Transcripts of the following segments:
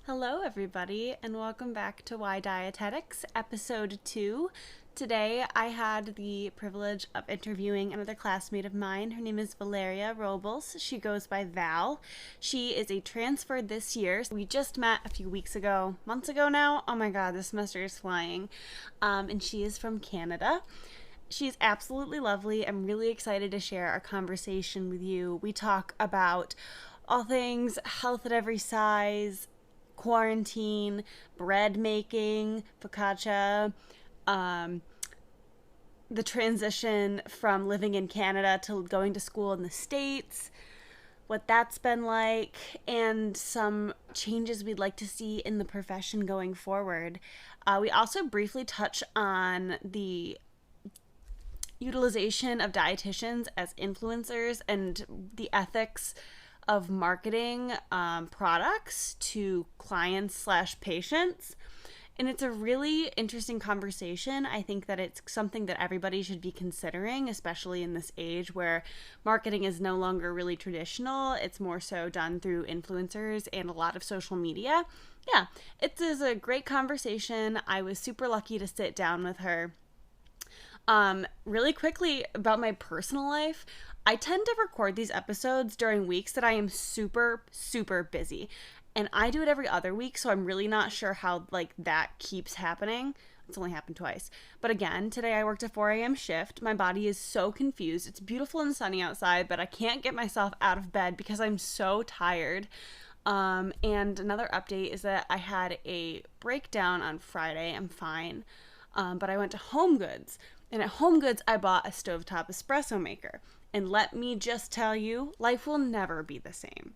Hello, everybody, and welcome back to Why Dietetics, episode 2. Today, I had the privilege of interviewing another classmate of mine. Her name is Valeria Robles. She goes by Val. She is a transfer this year. We just met a few months ago now. Oh my god, this semester is flying. And she is from Canada. She's absolutely lovely. I'm really excited to share our conversation with you. We talk about all things health at every size, quarantine, bread making, focaccia, the transition from living in Canada to going to school in the States, what that's been like, and some changes we'd like to see in the profession going forward. We also briefly touch on the utilization of dietitians as influencers and the ethics of marketing products to clients slash patients. And it's a really interesting conversation. I think that it's something that everybody should be considering, especially in this age where marketing is no longer really traditional. It's more so done through influencers and a lot of social media. Yeah, it is a great conversation. I was super lucky to sit down with her. Really quickly about my personal life, I tend to record these episodes during weeks that I am super, super busy. And I do it every other week, so I'm really not sure how, that keeps happening. It's only happened twice. But again, today I worked a 4 a.m. shift. My body is so confused. It's beautiful and sunny outside, but I can't get myself out of bed because I'm so tired. And another update is that I had a breakdown on Friday. I'm fine. But I went to Home Goods. And at Home Goods, I bought a stovetop espresso maker. And let me just tell you, life will never be the same.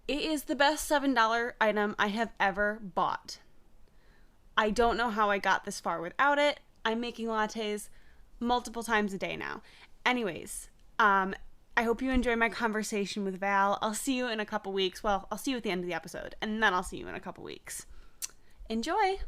It is the best $7 item I have ever bought. I don't know how I got this far without it. I'm making lattes multiple times a day now. Anyways, I hope you enjoy my conversation with Val. I'll see you in a couple weeks. Well, I'll see you at the end of the episode, and then I'll see you in a couple weeks. Enjoy!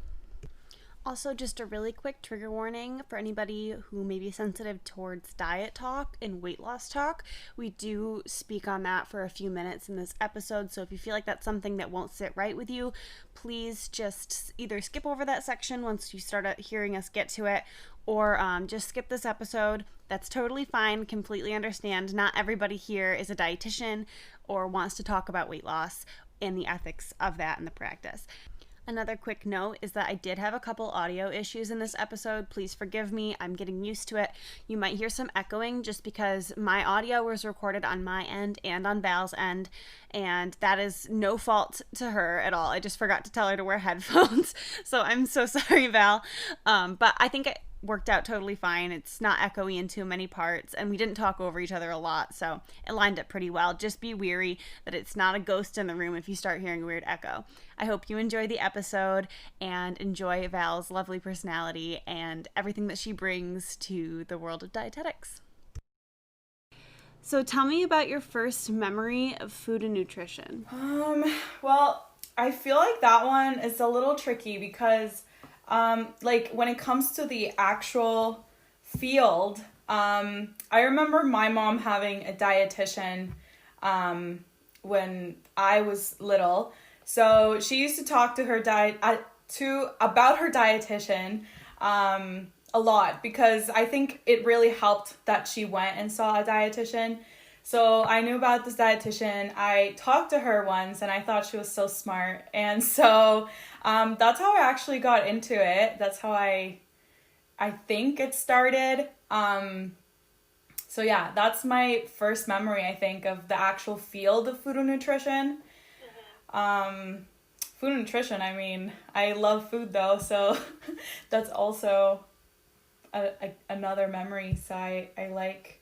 Also, just a really quick trigger warning for anybody who may be sensitive towards diet talk and weight loss talk. We do speak on that for a few minutes in this episode, so if you feel like that's something that won't sit right with you, please just either skip over that section once you start hearing us get to it, or just skip this episode. That's totally fine, completely understand. Not everybody here is a dietitian or wants to talk about weight loss and the ethics of that in the practice. Another quick note is that I did have a couple audio issues in this episode. Please forgive me. I'm getting used to it. You might hear some echoing just because my audio was recorded on my end and on Val's end, and that is no fault to her at all. I just forgot to tell her to wear headphones, so I'm so sorry, Val. But I think it worked out totally fine. It's not echoey in too many parts, and we didn't talk over each other a lot, so it lined up pretty well. Just be wary that it's not a ghost in the room if you start hearing a weird echo. I hope you enjoy the episode and enjoy Val's lovely personality and everything that she brings to the world of dietetics. So tell me about your first memory of food and nutrition. Well, I feel like that one is a little tricky because when it comes to the actual field, I remember my mom having a dietitian when I was little. So she used to talk to her about her dietitian a lot because I think it really helped that she went and saw a dietitian. So I knew about this dietitian. I talked to her once and I thought she was so smart. And so that's how I actually got into it. That's how I think it started. So yeah, that's my first memory, I think, of the actual field of food and nutrition. Food and nutrition, I mean, I love food though, so that's also another memory. So I like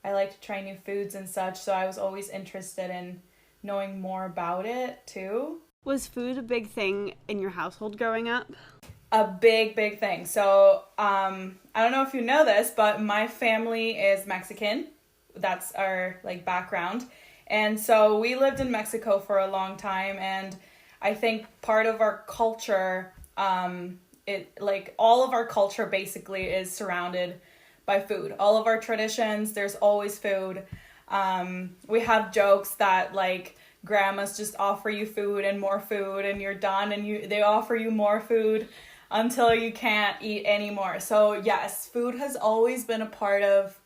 to try new foods and such, so I was always interested in knowing more about it too. Was food a big thing in your household growing up? A big thing. So I don't know if you know this, but my family is Mexican. That's our background. And so we lived in Mexico for a long time, and I think part of our culture, all of our culture basically is surrounded by food. All of our traditions, there's always food. We have jokes that grandmas just offer you food and you're done, and they offer you more food until you can't eat anymore. So yes, food has always been a part of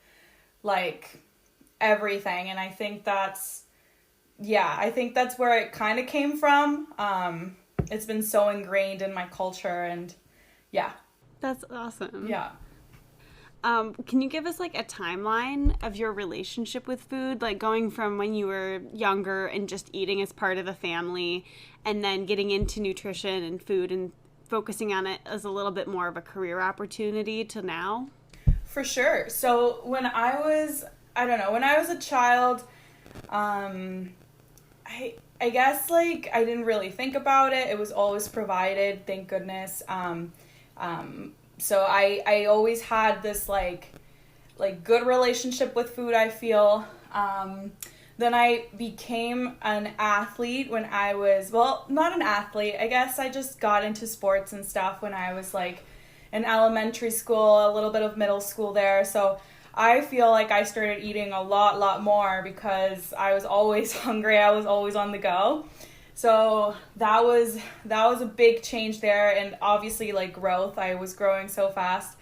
like everything, and I think that's where it kind of came from. It's been so ingrained in my culture, and yeah. That's awesome. Yeah. Can you give us like a timeline of your relationship with food, like going from when you were younger and just eating as part of the family, and then getting into nutrition and food and focusing on it as a little bit more of a career opportunity to now? For sure. So when I was a child, I guess like I didn't really think about it. It was always provided, thank goodness. So I always had this like good relationship with food, I feel. Then I became an athlete when I was, well, not an athlete. I guess I just got into sports and stuff when I was like in elementary school, a little bit of middle school there. So I feel like I started eating a lot more because I was always hungry. I was always on the go. So that was a big change there, and obviously like growth. I was growing so fast.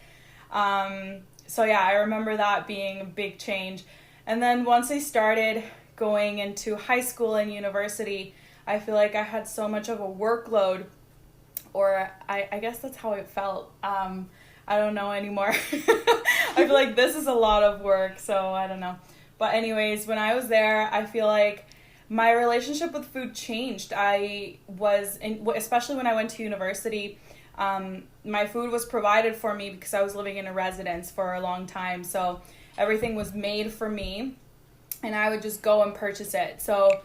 So yeah, I remember that being a big change. And then once I started going into high school and university, I feel like I had so much of a workload, or I guess that's how it felt. I don't know anymore. I feel like this is a lot of work, so I don't know. But anyways, when I was there, I feel like my relationship with food changed. Especially when I went to university, my food was provided for me because I was living in a residence for a long time. So everything was made for me, and I would just go and purchase it. So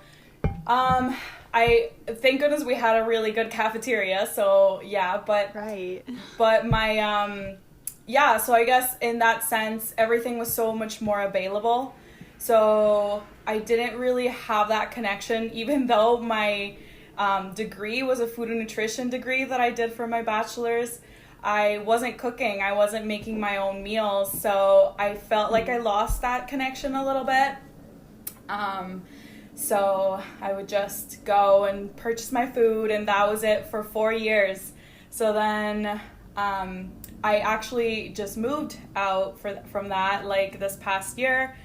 I thank goodness we had a really good cafeteria. So yeah, but right. But my so I guess in that sense, everything was so much more available. So I didn't really have that connection, even though my degree was a food and nutrition degree that I did for my bachelor's. I wasn't cooking. I wasn't making my own meals. So I felt like I lost that connection a little bit. So I would just go and purchase my food, and that was it for 4 years. So then I actually just moved out from that like this past year.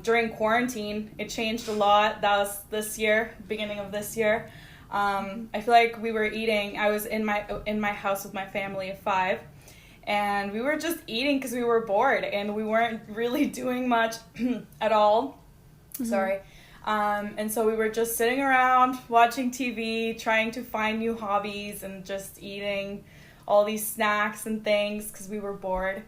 During quarantine, it changed a lot. That was this year, beginning of this year. I feel like I was in my house with my family of 5, and we were just eating because we were bored and we weren't really doing much at all. Mm-hmm. Sorry. And so we were just sitting around watching TV, trying to find new hobbies, and just eating all these snacks and things because we were bored.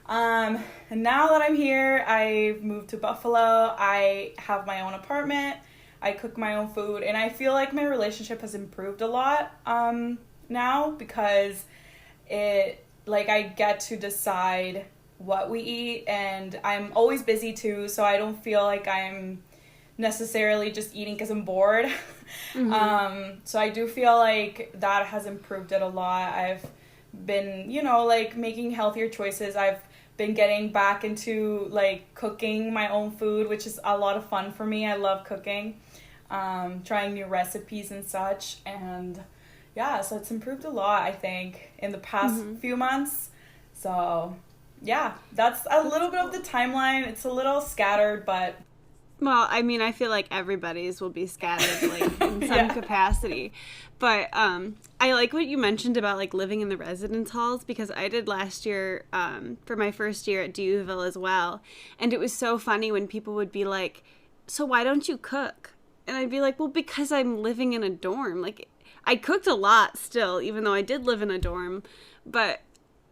And now that I'm here, I've moved to Buffalo. I have my own apartment. I cook my own food, and I feel like my relationship has improved a lot now, because I get to decide what we eat, and I'm always busy too, so I don't feel like I'm necessarily just eating because I'm bored. Mm-hmm. So I do feel like that has improved it a lot. I've been, making healthier choices. I've been getting back into cooking my own food, which is a lot of fun for me. I love cooking, trying new recipes and such, and yeah, so it's improved a lot, I think, in the past few months. So yeah, that's a little bit of the timeline. It's a little scattered, but well, I mean, I feel like everybody's will be scattered in some capacity. But I like what you mentioned about living in the residence halls, because I did last year for my first year at Duville as well. And it was so funny when people would be like, so why don't you cook? And I'd be like, well, because I'm living in a dorm. I cooked a lot still, even though I did live in a dorm. But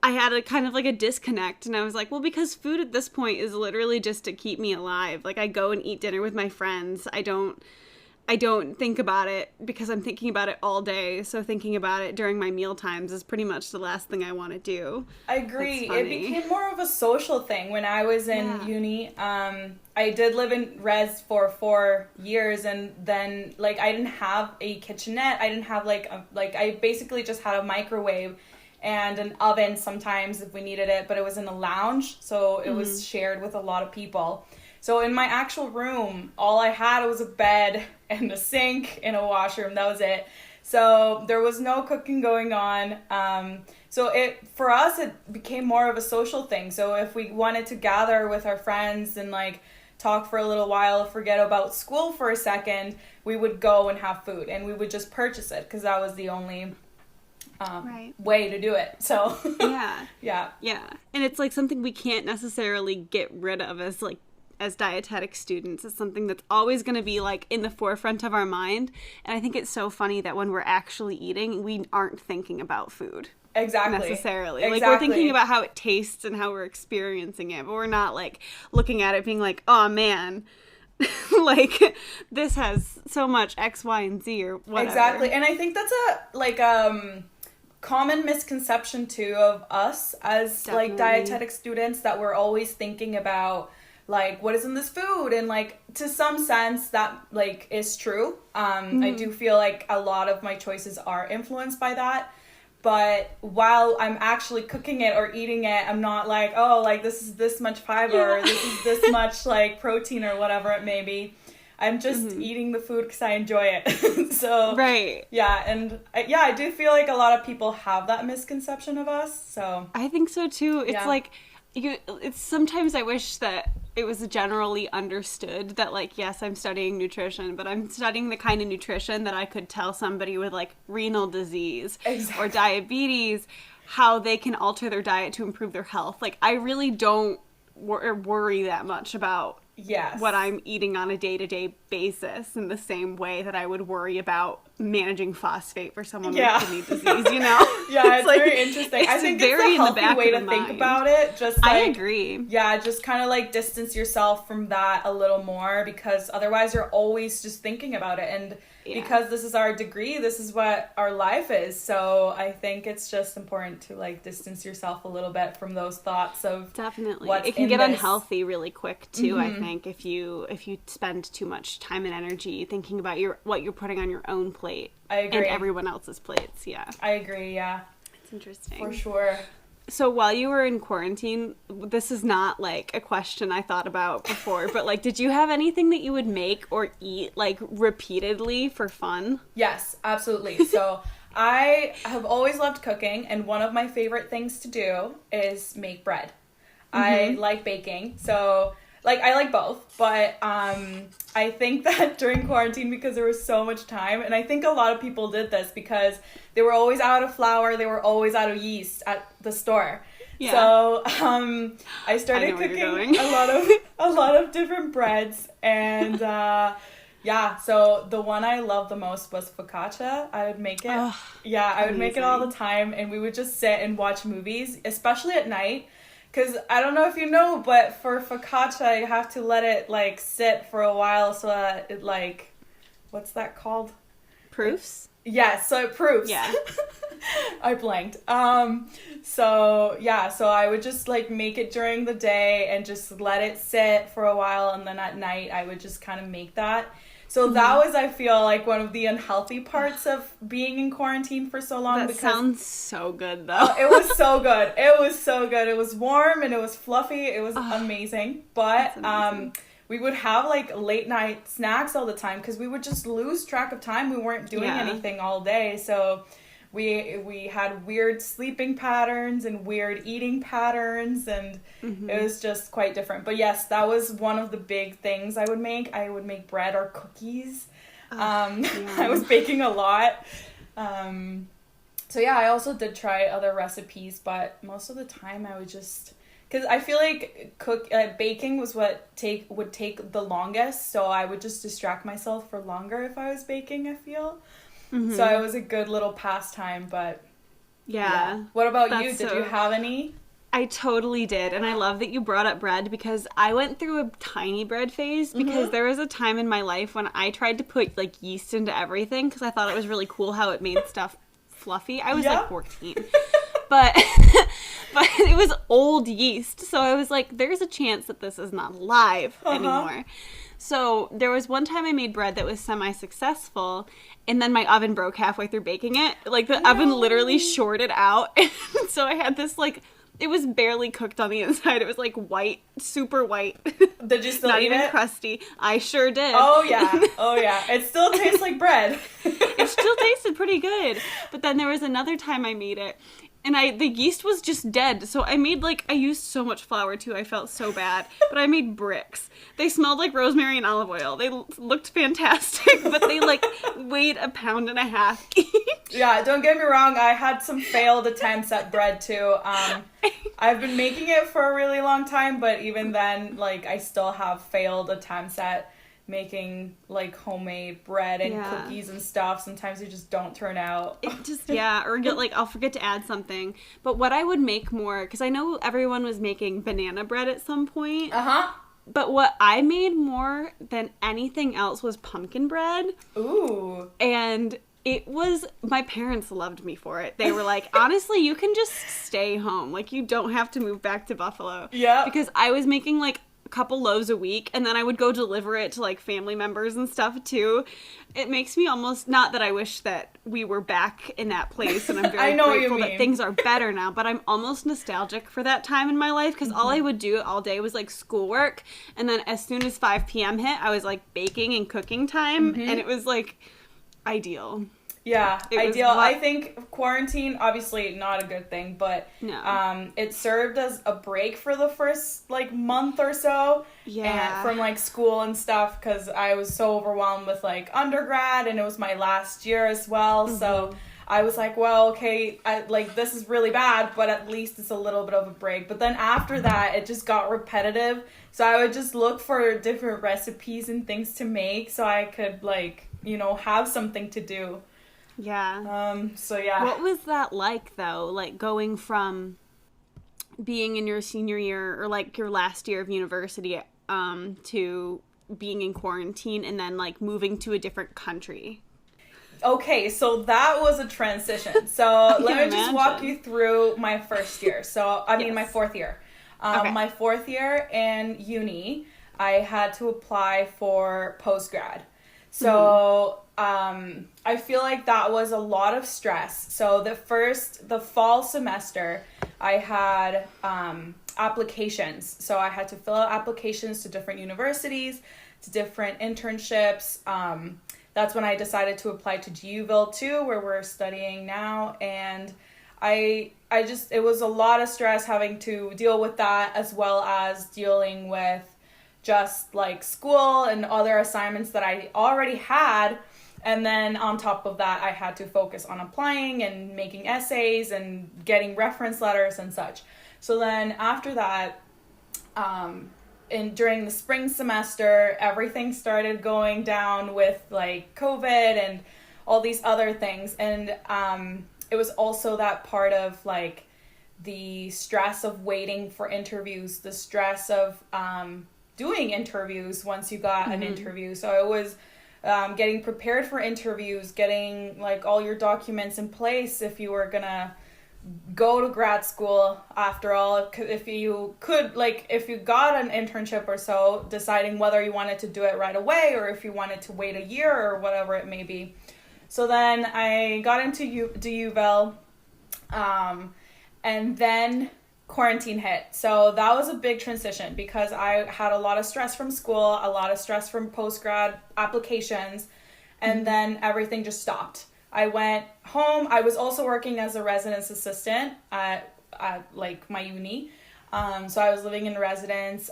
I had a kind of a disconnect, and I was like, well, because food at this point is literally just to keep me alive. I go and eat dinner with my friends. I don't think about it because I'm thinking about it all day. So thinking about it during my meal times is pretty much the last thing I want to do. I agree. It became more of a social thing when I was in uni. I did live in res for 4 years, and then I didn't have a kitchenette. I didn't have I basically just had a microwave and an oven sometimes if we needed it, but it was in a lounge, so it was shared with a lot of people. So in my actual room, all I had was a bed and a sink and a washroom. That was it. So there was no cooking going on. So for us, it became more of a social thing. So if we wanted to gather with our friends and like talk for a little while, forget about school for a second, we would go and have food, and we would just purchase it because that was the only way to do it. So yeah. And it's like something we can't necessarily get rid of as dietetic students. It's something that's always going to be like in the forefront of our mind. And I think it's so funny that when we're actually eating, we aren't thinking about food. Necessarily. Like, we're thinking about how it tastes and how we're experiencing it, but we're not like looking at it being like, oh man, like this has so much X, Y, and Z or whatever. Exactly. And I think that's a common misconception too of us as like dietetic students, that we're always thinking about like what is in this food, and like to some sense that like is true. I do feel like a lot of my choices are influenced by that. But while I'm actually cooking it or eating it, I'm not like, oh, like this is this much fiber, or this is this much like protein or whatever it may be. I'm just eating the food because I enjoy it. So yeah, and I do feel like a lot of people have that misconception of us. So I think so too. It's like it's sometimes I wish that it was generally understood that like, yes, I'm studying nutrition, but I'm studying the kind of nutrition that I could tell somebody with like renal disease or diabetes how they can alter their diet to improve their health. Like, I really don't worry that much about what I'm eating on a day-to-day basis in the same way that I would worry about managing phosphate for someone with kidney disease, you know? It's like, very interesting. I think it's a healthy way to think about it. Just like, I agree. Yeah, just kind of like distance yourself from that a little more, because otherwise you're always just thinking about it. And because this is our degree, this is what our life is. So I think it's just important to like distance yourself a little bit from those thoughts of what's it can get unhealthy really quick too. I think if you spend too much time and energy thinking about what you're putting on your own plate. I agree. And everyone else's plates. I agree. It's interesting for sure. So while you were in quarantine, this is not like a question I thought about before, but like, did you have anything that you would make or eat like repeatedly for fun? Yes, absolutely. So I have always loved cooking, and one of my favorite things to do is make bread. I like baking, so like I like both, but I think that during quarantine, because there was so much time, and I think a lot of people did this because they were always out of flour, they were always out of yeast at the store. So I started cooking a lot of different breads, and so the one I loved the most was focaccia. I would make it. I would make it all the time, and we would just sit and watch movies, especially at night. Because I don't know if you know, but for focaccia, you have to let it, like, sit for a while so that it, like, what's that called? Proofs? Yes, so it proofs. Yeah. I blanked. So I would just, like, make it during the day and just let it sit for a while, and then at night I would just kind of make that. So that was, I feel, like one of the unhealthy parts of being in quarantine for so long. That sounds so good, though. It was so good. It was so good. It was warm and it was fluffy. It was amazing. But we would have like late night snacks all the time because we would just lose track of time. We weren't doing anything all day. So we had weird sleeping patterns and weird eating patterns, and it was just quite different. But yes, that was one of the big things I would make. I would make bread or cookies. I was baking a lot. So yeah, I also did try other recipes, but most of the time I would just, because I feel like baking was what would take the longest, so I would just distract myself for longer if I was baking, I feel. So it was a good little pastime, but yeah. What about you? Did you have any? I totally did, and I love that you brought up bread, because I went through a tiny bread phase, because there was a time in my life when I tried to put like yeast into everything because I thought it was really cool how it made stuff fluffy. I was like 14. But it was old yeast, so I was like, there's a chance that this is not alive anymore. So there was one time I made bread that was semi-successful, and then my oven broke halfway through baking it. Like, the oven literally shorted out, and so I had this, like, It was barely cooked on the inside. It was like white, super white. Did you still Not eat even it? crusty. I sure did. Oh yeah. Oh yeah. It still tastes like bread. It still tasted pretty good. But then there was another time I made it, and the yeast was just dead. So I used so much flour too. I felt so bad. But I made bricks. They smelled like rosemary and olive oil. They looked fantastic, but they weighed 1.5 pounds each. Yeah, don't get me wrong. I had some failed attempts at bread too. I've been making it for a really long time, but even then, I still have failed attempts at making homemade bread and cookies and stuff. Sometimes they just don't turn out. It just, or I'll forget to add something. But what I would make more, because I know everyone was making banana bread at some point. But what I made more than anything else was pumpkin bread. Ooh. And my parents loved me for it. They were like, honestly, you can just stay home. You don't have to move back to Buffalo. Yeah. Because I was making a couple loaves a week, and then I would go deliver it to family members and stuff too. It makes me almost, not that I wish that we were back in that place, and I'm very I know grateful what you that mean. things are better now, but I'm almost nostalgic for that time in my life, because all I would do all day was schoolwork, and then as soon as 5 p.m. hit, I was baking and cooking time, and it was ideal. Yeah, ideal. I think quarantine, obviously not a good thing, but No. It served as a break for the first month or so. Yeah. And from school and stuff, because I was so overwhelmed with undergrad, and it was my last year as well. So I was like, well, okay, this is really bad, but at least it's a little bit of a break. But then after that, it just got repetitive. So I would just look for different recipes and things to make so I could have something to do. Yeah. So yeah. What was that like, though? Going from being in your senior year or your last year of university to being in quarantine and then moving to a different country? Okay, so that was a transition. So let me just walk imagine. you through my first year. So, I mean, Yes. my fourth year. Okay. My fourth year in uni, I had to apply for postgrad. So, I feel like that was a lot of stress. So the fall semester, I had applications. So I had to fill out applications to different universities, to different internships. That's when I decided to apply to GUville too, where we're studying now. And it was a lot of stress having to deal with that, as well as dealing with just school and other assignments that I already had. And then on top of that, I had to focus on applying and making essays and getting reference letters and such. So then after that, during the spring semester, everything started going down with COVID and all these other things. And it was also that part of the stress of waiting for interviews, the stress of doing interviews once you got an interview. So it was getting prepared for interviews, getting all your documents in place if you were gonna go to grad school after all, if you got an internship or so, deciding whether you wanted to do it right away or if you wanted to wait a year or whatever it may be. So then I got into DUville, and then quarantine hit. So that was a big transition because I had a lot of stress from school, a lot of stress from post-grad applications, and then everything just stopped. I went home. I was also working as a residence assistant at my uni. So I was living in residence.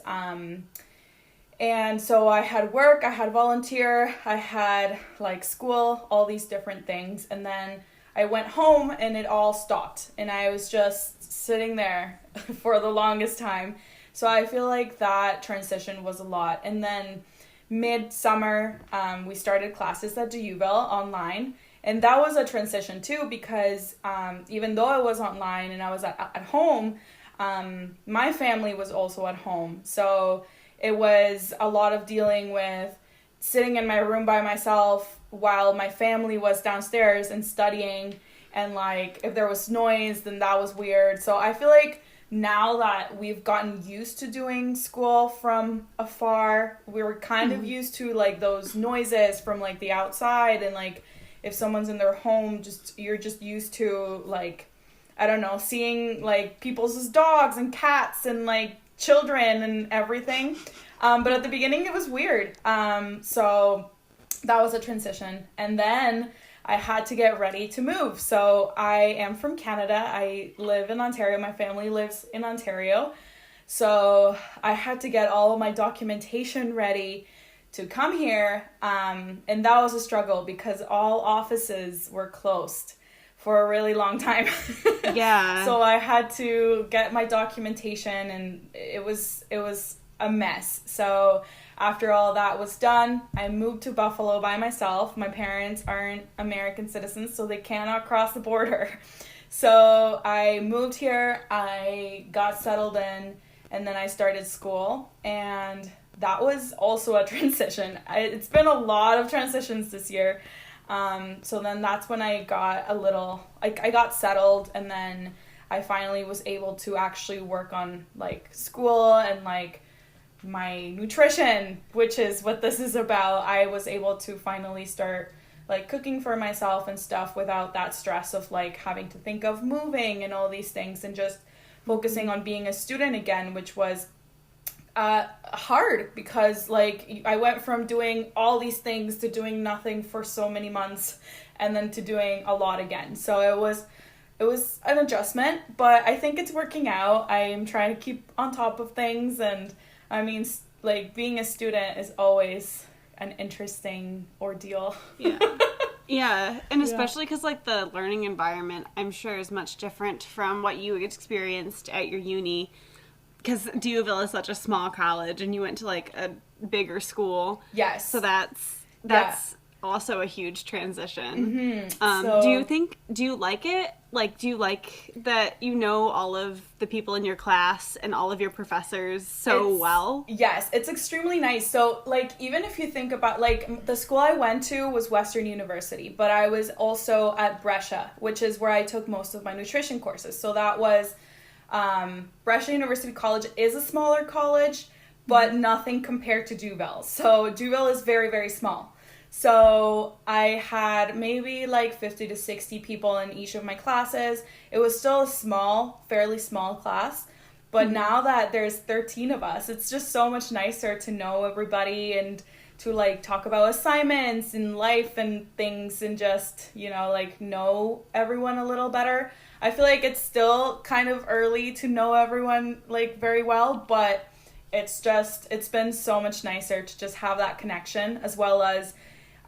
And so I had work, I had volunteer, I had school, all these different things. And then I went home and it all stopped. And I was just sitting there for the longest time. So I feel like that transition was a lot. And then mid-summer, we started classes at DUville online. And that was a transition too, because even though I was online and I was at home, my family was also at home. So it was a lot of dealing with sitting in my room by myself while my family was downstairs and studying. And if there was noise, then that was weird. So I feel like now that we've gotten used to doing school from afar, we were kind of used to those noises from the outside, and if someone's in their home, you're just used to I don't know, seeing like people's dogs and cats and like children and everything. But at the beginning it was weird. So that was a transition. And then I had to get ready to move. So I am from Canada. I live in Ontario. My family lives in Ontario. So I had to get all of my documentation ready to come here. And that was a struggle because all offices were closed for a really long time. Yeah. So I had to get my documentation, and it was a mess. So after all that was done, I moved to Buffalo by myself. My parents aren't American citizens, so they cannot cross the border. So I moved here, I got settled in, and then I started school, and that was also a transition. It's been a lot of transitions this year. So then that's when I got a little, like, I got settled, and then I finally was able to actually work on, like, school and, like, my nutrition, which is what this is about. I was able to finally start, like, cooking for myself and stuff without that stress of, like, having to think of moving and all these things, and just focusing on being a student again, which was hard because, like, I went from doing all these things to doing nothing for so many months, and then to doing a lot again. So it was an adjustment, but I think it's working out. I am trying to keep on top of things, and I mean, like, being a student is always an interesting ordeal. Yeah. Yeah, and especially because, like, the learning environment, I'm sure, is much different from what you experienced at your uni. Because Duville is such a small college, and you went to, like, a bigger school. Yes. So that's also a huge transition. Mm-hmm. Do you like it? Like, do you like that you know all of the people in your class and all of your professors so well? Yes, it's extremely nice. So, like, even if you think about, like, the school I went to was Western University, but I was also at Brescia, which is where I took most of my nutrition courses. So that was, Brescia University College is a smaller college, but nothing compared to Duville. So Duville is very, very small. So I had maybe like 50 to 60 people in each of my classes. It was still a fairly small class. But now that there's 13 of us, it's just so much nicer to know everybody and to, like, talk about assignments and life and things, and just, you know, like, know everyone a little better. I feel like it's still kind of early to know everyone, like, very well, but it's been so much nicer to just have that connection, as well as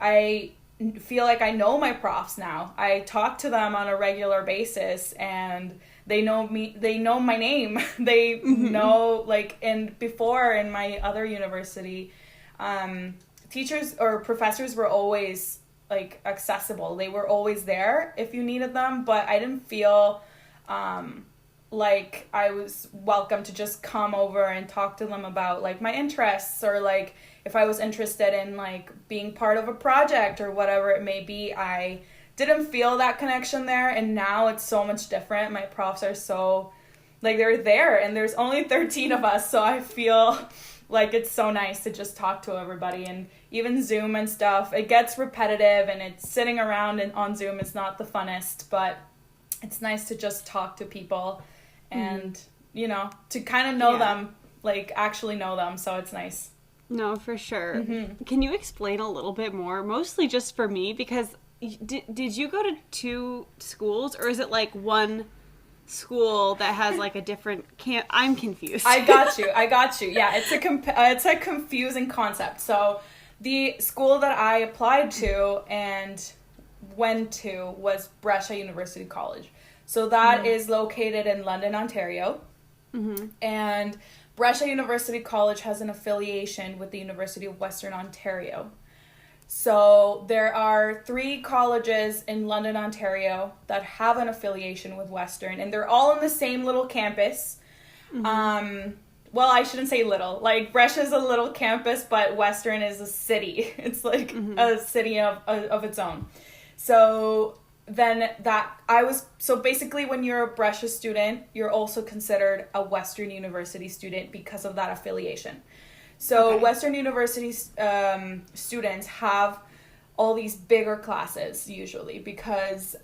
I feel like I know my profs now. I talk to them on a regular basis, and they know me, they know my name. They know, like, and before in my other university, teachers or professors were always, like, accessible. They were always there if you needed them, but I didn't feel like I was welcome to just come over and talk to them about, like, my interests, or, like, if I was interested in, like, being part of a project or whatever it may be. I didn't feel that connection there, and now it's so much different. My profs are so, like, they're there, and there's only 13 of us, so I feel like it's so nice to just talk to everybody. And even Zoom and stuff, it gets repetitive, and it's sitting around and on Zoom is not the funnest, but it's nice to just talk to people and, you know, to kind of know them, like, actually know them, so it's nice. No, for sure. Can you explain a little bit more, mostly just for me, because did you go to two schools, or is it, like, one school that has, like, a different camp? I'm confused. I got you. Yeah, it's a confusing concept. So the school that I applied to and went to was Brescia University College. So that is located in London, Ontario. And Brescia University College has an affiliation with the University of Western Ontario. So there are 3 colleges in London, Ontario that have an affiliation with Western, and they're all in the same little campus. Well, I shouldn't say little. Like, Brescia is a little campus, but Western is a city. It's like a city of its own. So then so basically when you're a Brescia student, you're also considered a Western University student because of that affiliation. So Western University students have all these bigger classes usually because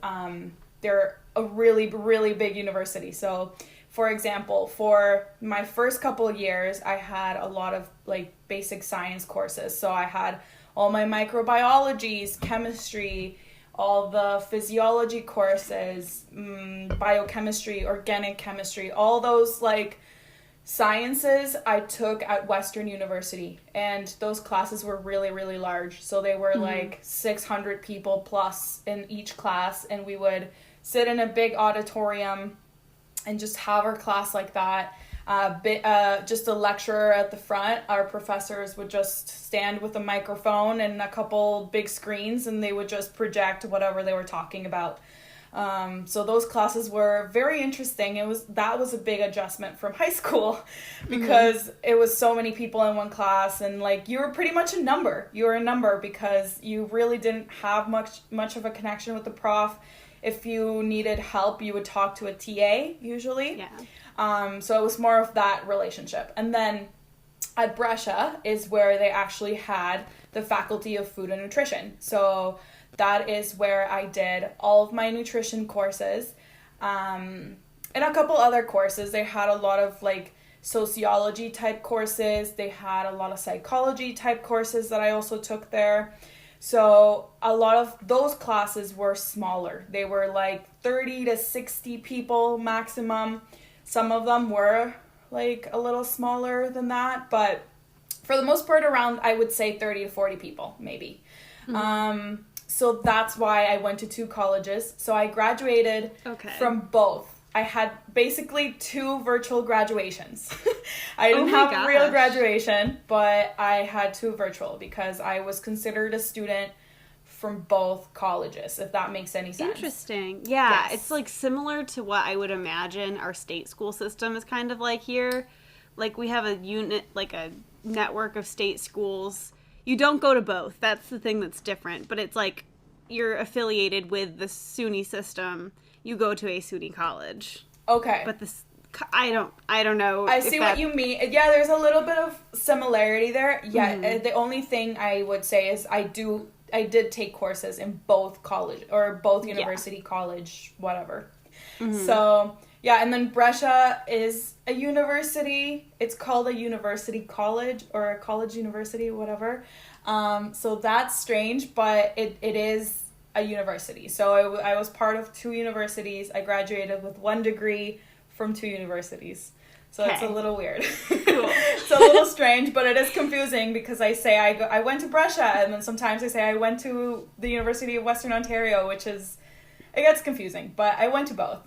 they're a really, really big university. So, for example, for my first couple of years, I had a lot of like basic science courses. So I had all my microbiologies, chemistry, all the physiology courses, biochemistry, organic chemistry, all those like sciences I took at Western University. And those classes were really, really large. So they were like 600 people plus in each class. And we would sit in a big auditorium and just have our class like that. Just a lecturer at the front. Our professors would just stand with a microphone and a couple big screens, and they would just project whatever they were talking about. So those classes were very interesting. That was a big adjustment from high school because it was so many people in one class, and like you were pretty much a number. You were a number because you really didn't have much of a connection with the prof. If you needed help, you would talk to a TA usually. Yeah. So it was more of that relationship. And then at Brescia is where they actually had the Faculty of Food and Nutrition. So that is where I did all of my nutrition courses. And a couple other courses. They had a lot of like sociology type courses. They had a lot of psychology type courses that I also took there. So a lot of those classes were smaller. They were like 30 to 60 people maximum. Some of them were like a little smaller than that, but for the most part around, I would say 30 to 40 people, maybe. So that's why I went to 2 colleges. So I graduated from both. I had basically 2 virtual graduations. I didn't have a real graduation, but I had 2 virtual because I was considered a student from both colleges, if that makes any sense. Interesting. Yeah, Yes. it's like similar to what I would imagine our state school system is kind of like here. Like we have a unit, like a network of state schools. You don't go to both. That's the thing that's different. But it's like you're affiliated with the SUNY system. You go to a SUNY college. Okay. But this, I don't know. I see what you mean. Yeah, there's a little bit of similarity there. Yeah, the only thing I would say is I did take courses in both college or both university, college, whatever. So, yeah, and then Brescia is a university. It's called a university college or a college university, whatever. So that's strange, but it is a university. So I was part of 2 universities. I graduated with 1 degree from 2 universities. So it's a little weird. Cool. It's a little strange, but it is confusing because I say I went to Brescia, and then sometimes I say I went to the University of Western Ontario, which is, it gets confusing, but I went to both.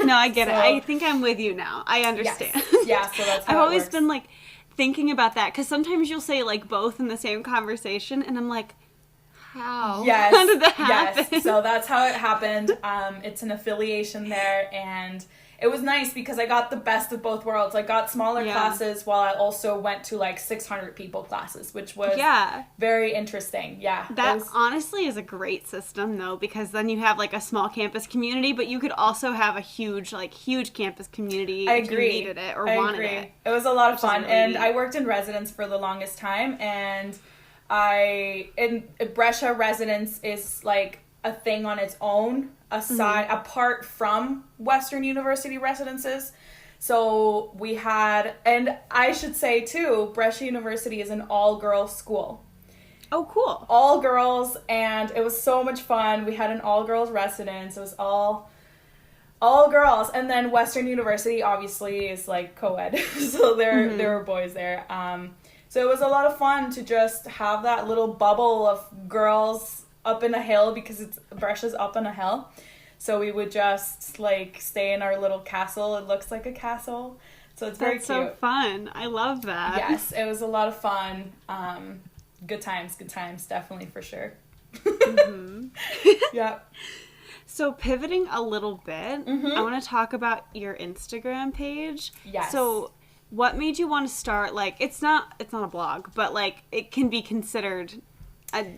No, I get it. I think I'm with you now. I understand. Yes. Yeah, so that's how I've it always works. been like thinking about that because sometimes you'll say like both in the same conversation, and I'm like, how? Yes. How did that happen? Yes. So that's how it happened. It's an affiliation there, and it was nice because I got the best of both worlds. I got smaller classes while I also went to like 600 people classes, which was very interesting. Yeah. That honestly is a great system though, because then you have like a small campus community, but you could also have a huge campus community if you needed it or wanted it. It was a lot of fun. Really and neat. I worked in residence for the longest time, and in Brescia residence is like a thing on its own apart from Western University residences. So we had, and I should say too, Brescia University is an all-girls school. Oh, cool. All girls, and it was so much fun. We had an all-girls residence. It was all girls. And then Western University obviously is like co-ed. So there were boys there. So it was a lot of fun to just have that little bubble of girls up in a hill because Brescia's up on a hill. So we would just like stay in our little castle. It looks like a castle. So it's very cute. That's so fun. I love that. Yes, it was a lot of fun. Good times, definitely for sure. Yeah. So pivoting a little bit, I want to talk about your Instagram page. Yes. So what made you want to start, like, it's not a blog, but like it can be considered,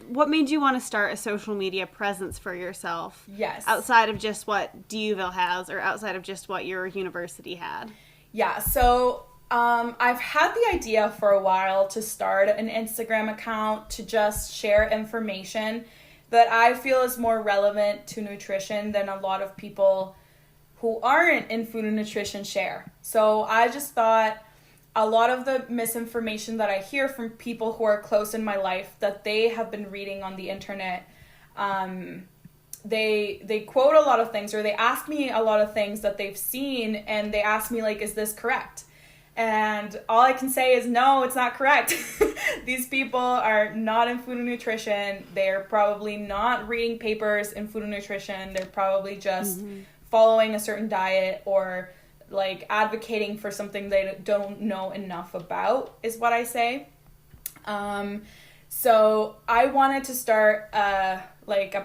what made you want to start a social media presence for yourself? Yes. Outside of just what DUville has or outside of just what your university had? Yeah, so I've had the idea for a while to start an Instagram account to just share information that I feel is more relevant to nutrition than a lot of people who aren't in food and nutrition share. So I just thought a lot of the misinformation that I hear from people who are close in my life that they have been reading on the internet, they quote a lot of things, or they ask me a lot of things that they've seen, and they ask me, like, is this correct? And all I can say is, no, it's not correct. These people are not in food and nutrition. They're probably not reading papers in food and nutrition. They're probably just following a certain diet, or like advocating for something they don't know enough about, is what I say. So I wanted to start a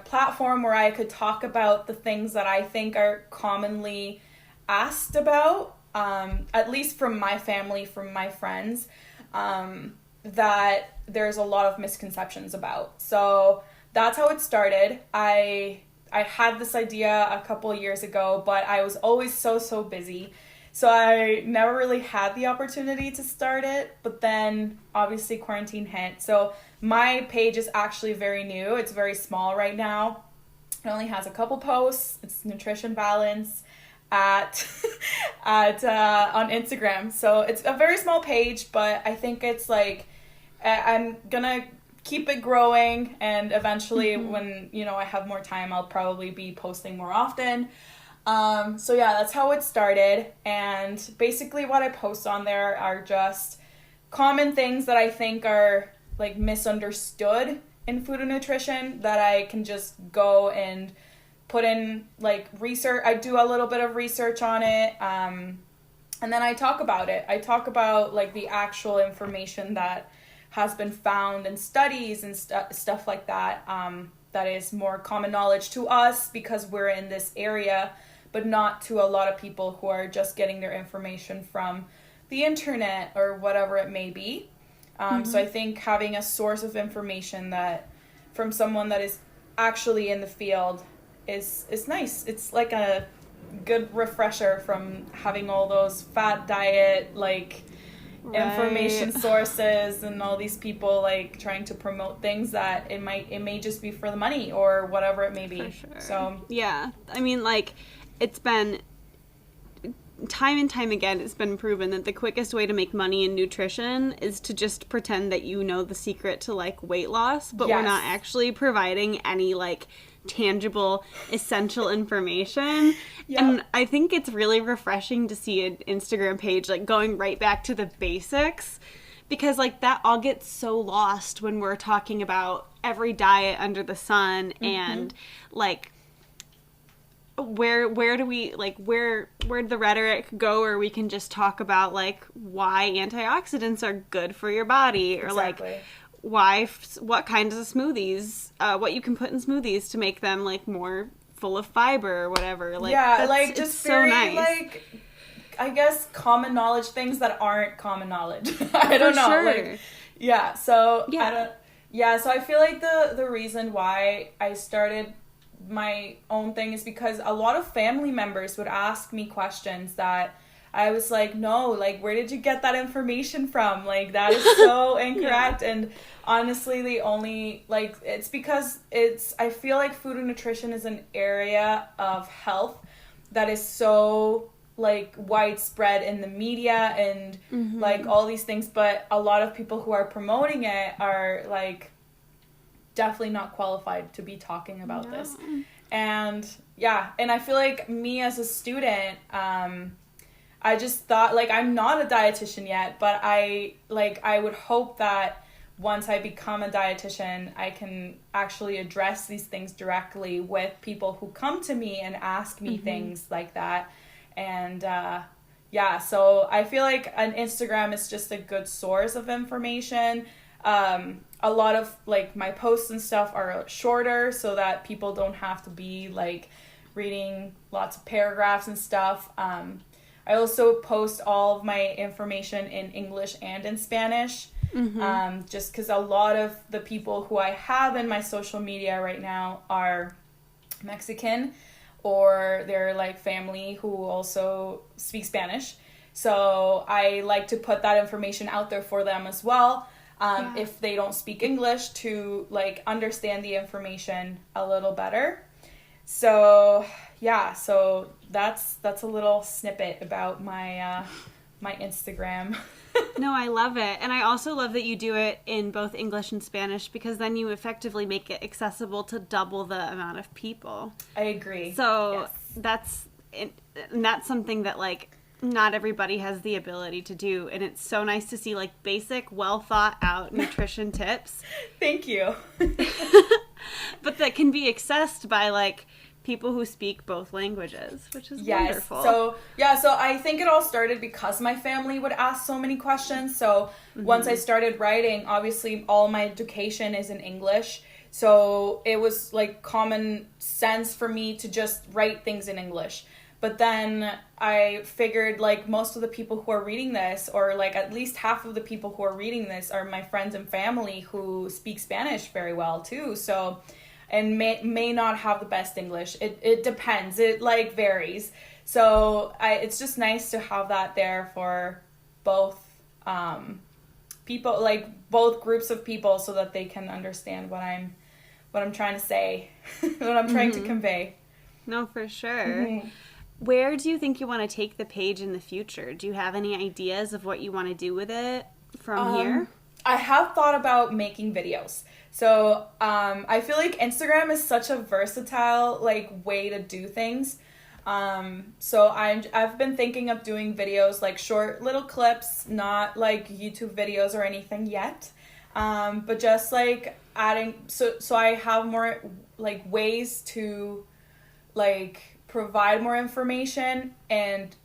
platform where I could talk about the things that I think are commonly asked about, at least from my family, from my friends, that there's a lot of misconceptions about. So that's how it started. I had this idea a couple of years ago, but I was always so busy. So I never really had the opportunity to start it, but then obviously quarantine hit. So my page is actually very new. It's very small right now. It only has a couple posts. It's Nutrition Balance at on Instagram. So it's a very small page, but I think it's like, I'm gonna keep it growing, and eventually when, I have more time, I'll probably be posting more often. So yeah, that's how it started. And basically what I post on there are just common things that I think are like misunderstood in food and nutrition, that I can just go and put in like research. I do a little bit of research on it. And then I talk about it. I talk about like the actual information that has been found in studies and stuff like that. That is more common knowledge to us because we're in this area, but not to a lot of people who are just getting their information from the internet or whatever it may be. So I think having a source of information that from someone that is actually in the field is nice. It's like a good refresher from having all those fat diet, like, information sources and all these people like trying to promote things that it may just be for the money or whatever it may be. For sure. So yeah, I mean, like, it's been time and time again, it's been proven that the quickest way to make money in nutrition is to just pretend that you know the secret to like weight loss, but we're not actually providing any like tangible, essential information. Yep. And I think it's really refreshing to see an Instagram page like going right back to the basics, because like that all gets so lost when we're talking about every diet under the sun and like where do we like where'd the rhetoric go where we can just talk about like why antioxidants are good for your body, or like what kinds of smoothies, what you can put in smoothies to make them like more full of fiber or whatever. Like, yeah, like just very so nice. Like, I guess common knowledge, things that aren't common knowledge. I don't know. Sure. Like, yeah. So so I feel like the reason why I started my own thing is because a lot of family members would ask me questions that I was like, no, like, where did you get that information from? Like, that is so incorrect. And honestly, the only, like, it's because I feel like food and nutrition is an area of health that is so, like, widespread in the media and, like, all these things. But a lot of people who are promoting it are, like, definitely not qualified to be talking about this. And, and I feel like me as a student, I just thought, like, I'm not a dietitian yet, but I would hope that once I become a dietitian, I can actually address these things directly with people who come to me and ask me things like that. And, so I feel like an Instagram is just a good source of information. A lot of, like, my posts and stuff are shorter so that people don't have to be, like, reading lots of paragraphs and stuff. I also post all of my information in English and in Spanish, just because a lot of the people who I have in my social media right now are Mexican, or they're like family who also speak Spanish. So I like to put that information out there for them as well. if they don't speak English, to like understand the information a little better. So yeah, so that's a little snippet about my my Instagram. No, I love it. And I also love that you do it in both English and Spanish, because then you effectively make it accessible to double the amount of people. I agree. So Yes. that's something that, like, not everybody has the ability to do. And it's so nice to see, like, basic, well thought out nutrition tips. Thank you. But that can be accessed by, like, people who speak both languages, which is wonderful. So I think it all started because my family would ask so many questions. So once I started writing, obviously all my education is in English. So it was like common sense for me to just write things in English. But then I figured, like, most of the people who are reading this, or like at least half of the people who are reading this, are my friends and family who speak Spanish very well too. So, and may not have the best English. It depends. It like varies. So it's just nice to have that there for both people, like both groups of people, so that they can understand what I'm trying to say, what I'm trying to convey. No, for sure. Where do you think you want to take the page in the future? Do you have any ideas of what you want to do with it from here? I have thought about making videos. So I feel like Instagram is such a versatile like way to do things. So I've been thinking of doing videos, like short little clips, not like YouTube videos or anything yet, but just like adding, so I have more like ways to like provide more information and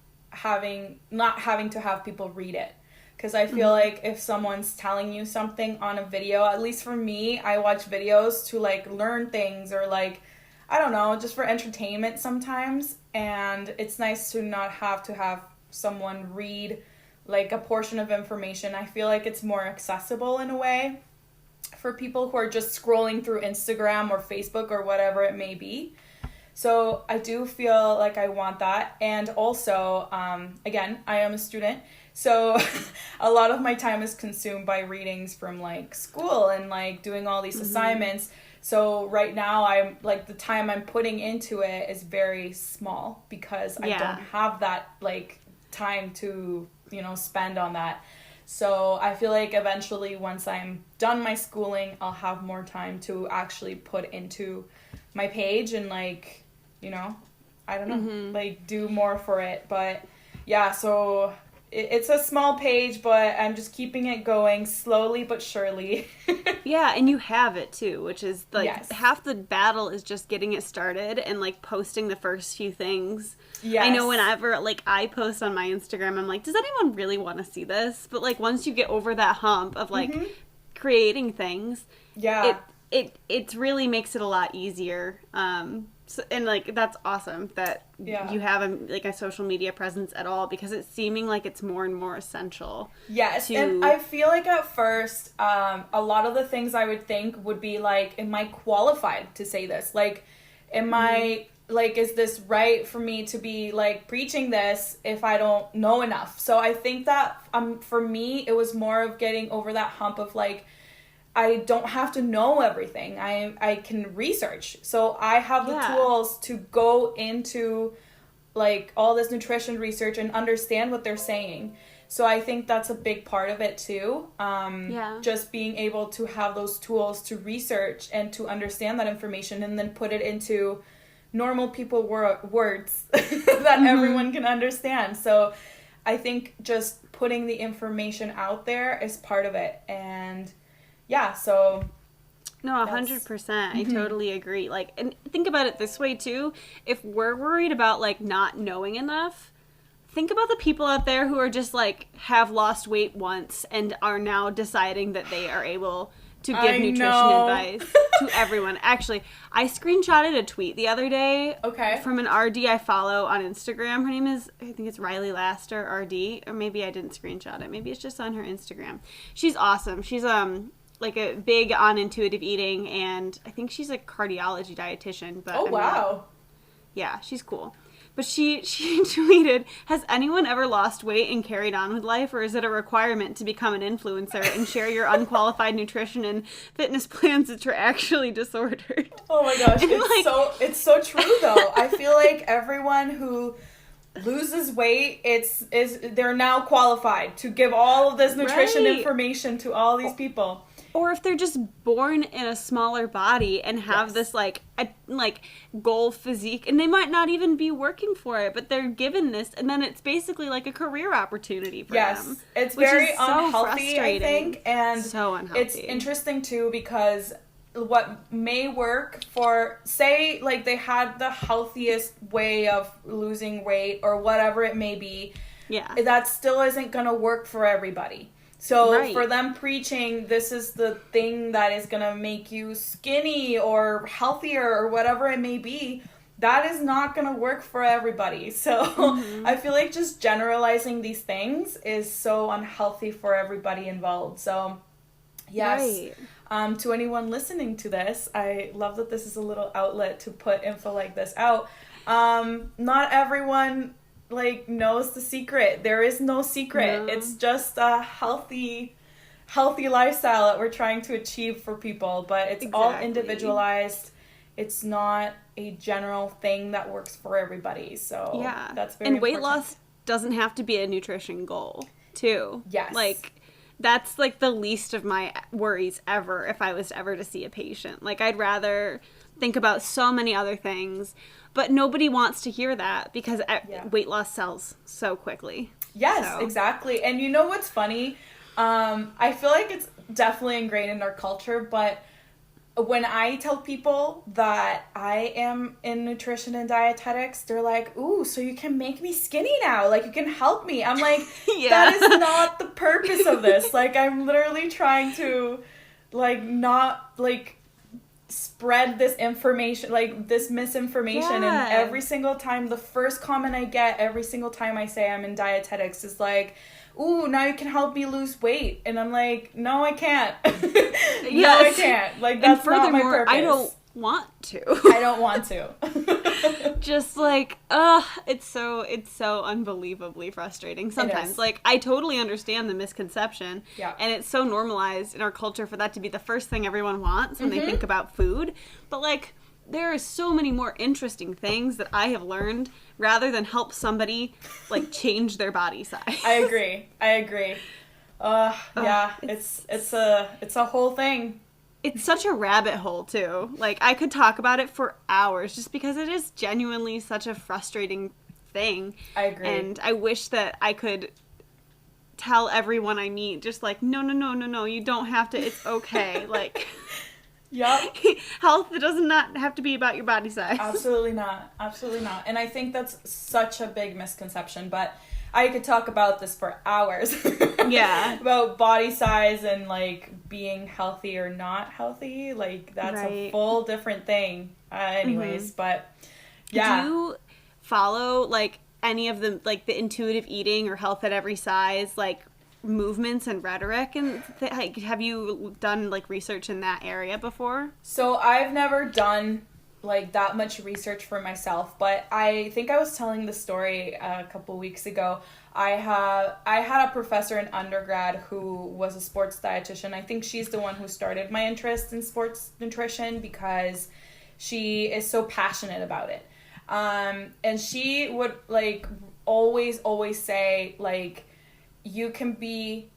not having to have people read it. Because I feel like if someone's telling you something on a video, at least for me, I watch videos to like learn things, or like, I don't know, just for entertainment sometimes. And it's nice to not have to have someone read like a portion of information. I feel like it's more accessible in a way for people who are just scrolling through Instagram or Facebook or whatever it may be. So I do feel like I want that. And also, again, I am a student. So a lot of my time is consumed by readings from like school and like doing all these assignments. So right now I'm like, the time I'm putting into it is very small, because I don't have that like time to, spend on that. So I feel like eventually, once I'm done my schooling, I'll have more time to actually put into my page and like, I don't know, like do more for it. But yeah, so it's a small page, but I'm just keeping it going slowly but surely. Yeah, and you have it too, which is like half the battle is just getting it started and like posting the first few things. Yes. I know whenever like I post on my Instagram, I'm like, does anyone really want to see this? But like once you get over that hump of like creating things, it really makes it a lot easier. So, and like that's awesome that you have a social media presence at all, because it's seeming like it's more and more essential. Yes, and I feel like at first, a lot of the things I would think would be like, am I qualified to say this? Like, am I like, is this right for me to be like preaching this if I don't know enough? So I think that for me, it was more of getting over that hump of like, I don't have to know everything. I can research. So I have the tools to go into like all this nutrition research and understand what they're saying. So I think that's a big part of it too. Just being able to have those tools to research and to understand that information and then put it into normal people words that everyone can understand. So I think just putting the information out there is part of it. And yeah, so no, 100%. I totally agree. Like, and think about it this way too. If we're worried about like not knowing enough, think about the people out there who are just like have lost weight once and are now deciding that they are able to give nutrition advice to everyone. Actually, I screenshotted a tweet the other day from an RD I follow on Instagram. Her name is, I think it's Riley Laster RD, or maybe I didn't screenshot it. Maybe it's just on her Instagram. She's awesome. She's like a big on intuitive eating, and I think she's a cardiology dietitian. But wow. Yeah, she's cool. But she tweeted, "Has anyone ever lost weight and carried on with life, or is it a requirement to become an influencer and share your unqualified nutrition and fitness plans that are actually disordered?" Oh my gosh, it's so true though. I feel like everyone who loses weight, they're now qualified to give all of this nutrition information to all these people. Or if they're just born in a smaller body and have this like goal physique, and they might not even be working for it, but they're given this, and then it's basically like a career opportunity for them. It's very unhealthy, I think, and so unhealthy. It's interesting too because what may work for, say, like they had the healthiest way of losing weight or whatever it may be, that still isn't gonna work for everybody. So for them preaching, this is the thing that is going to make you skinny or healthier or whatever it may be, that is not going to work for everybody. So I feel like just generalizing these things is so unhealthy for everybody involved. So yes, to anyone listening to this, I love that this is a little outlet to put info like this out. Not everyone knows the secret. There is no secret. No. It's just a healthy lifestyle that we're trying to achieve for people, but it's all individualized. It's not a general thing that works for everybody. So that's very important. Weight loss doesn't have to be a nutrition goal too. Yes. That's the least of my worries ever if I was ever to see a patient. I'd rather think about so many other things. But nobody wants to hear that because weight loss sells so quickly. Yes, exactly. And you know what's funny? I feel like it's definitely ingrained in our culture, but when I tell people that I am in nutrition and dietetics, they're like, "Ooh, so you can make me skinny now? You can help me?" I'm like, that is not the purpose of this. I'm literally trying to, not, spread this information, this misinformation, and every single time, the first comment I get every single time I say I'm in dietetics is "Ooh, now you can help me lose weight," and I'm like, no, I can't. No, I can't. That's not my purpose. I don't want to. I don't want to. Just it's so unbelievably frustrating sometimes. I totally understand the misconception, and it's so normalized in our culture for that to be the first thing everyone wants when they think about food, but there are so many more interesting things that I have learned rather than help somebody change their body size. I agree. It's a whole thing. It's such a rabbit hole, too. I could talk about it for hours just because it is genuinely such a frustrating thing. I agree. And I wish that I could tell everyone I meet just no, you don't have to. It's okay. Yep. Health does not have to be about your body size. Absolutely not. And I think that's such a big misconception, but I could talk about this for hours. About body size and being healthy or not healthy. That's a full different thing. Anyways, but yeah. Do you follow any of the the intuitive eating or health at every size movements and rhetoric, and have you done research in that area before? So I've never done that much research for myself, but I think I was telling the story a couple weeks ago. I had a professor in undergrad who was a sports dietitian. I think she's the one who started my interest in sports nutrition because she is so passionate about it. And she would always say you can be